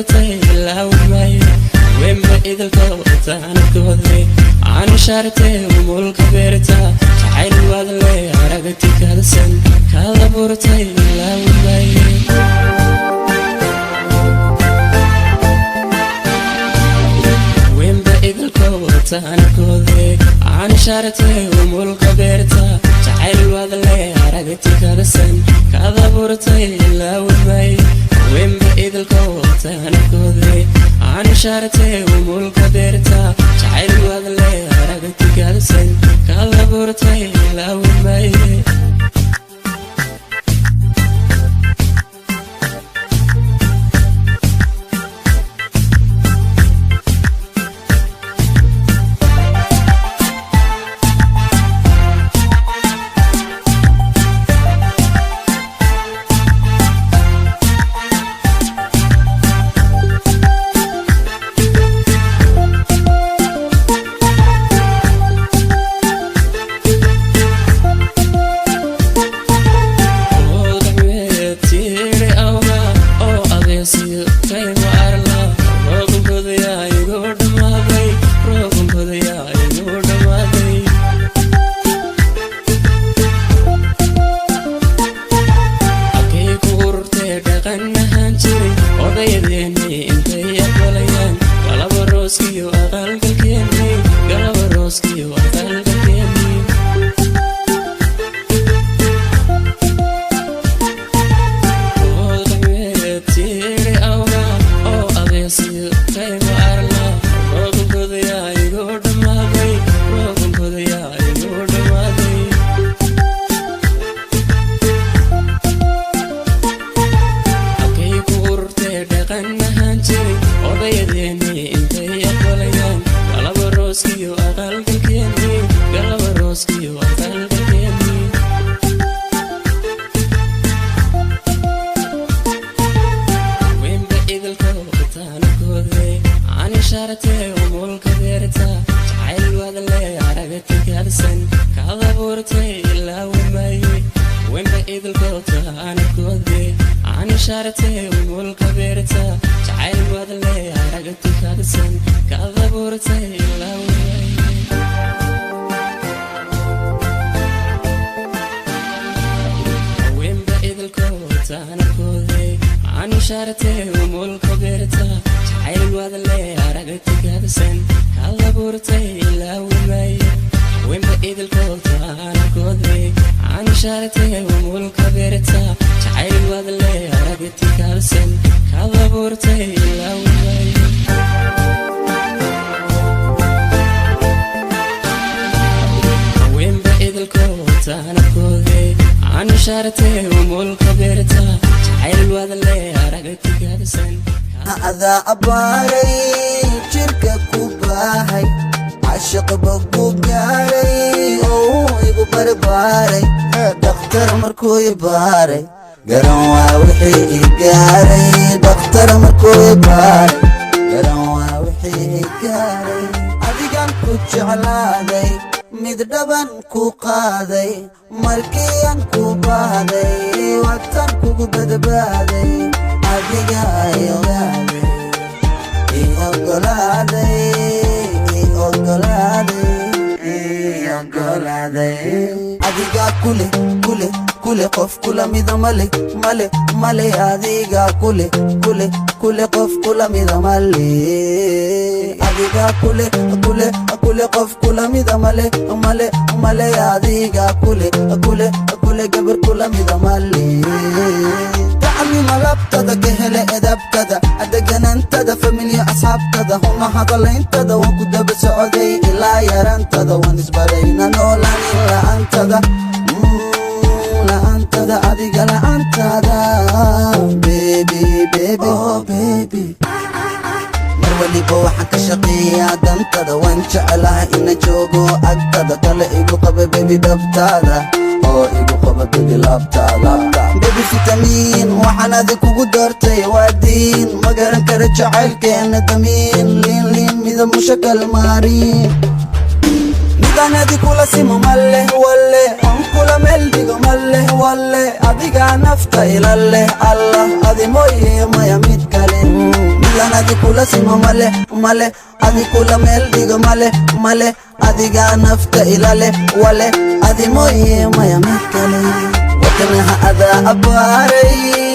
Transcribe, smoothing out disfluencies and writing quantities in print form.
abuurtay laawmay wemba idilkooda ankoodle aan shartay mulka beerta jacayl wadle aragti kalsan kala abuurtay laawmay wemba idilkooda ankoodle aan shartay mulka beerta jacayl wadle aragti kalsan kala abuurtay laawmay wemba idilkooda ankoodle aan shartay mulka beerta jacayl wadle aragti kalsan kala abuurtay laawmay male adiga kule qof kula mida male adiga kule qof kula mida male adiga kule gabar kula mida male tacmi malabtada kahele edabtada adeganantada familiya asxaabtada huma hadalayntada waan ku daba socday ilaa yarantada waan isbarayna noolaanin la'aantada la'aantada adiga la'aantada baby oh baby mar waliba waxaan ka shaqeeyaa dantada waan jecelahay ina joogo agtada kale igu qaba baby dhabtaada oo igu qaba baby laabtaada baby fitamiin waxaan adi kugu doortay waa diin ma garan kara jacaylkeena damiin liin mida mushakal maarin midaan kula simo malle walle on kula meldigo malle walle adiga nafta ilalle allah adi mooye maya mid kale fadlan adi kula sima male male adi kula meel dhigo male male adigaa nafta ilale wale adi mooye maya mid kale wadanaha adaa abaaray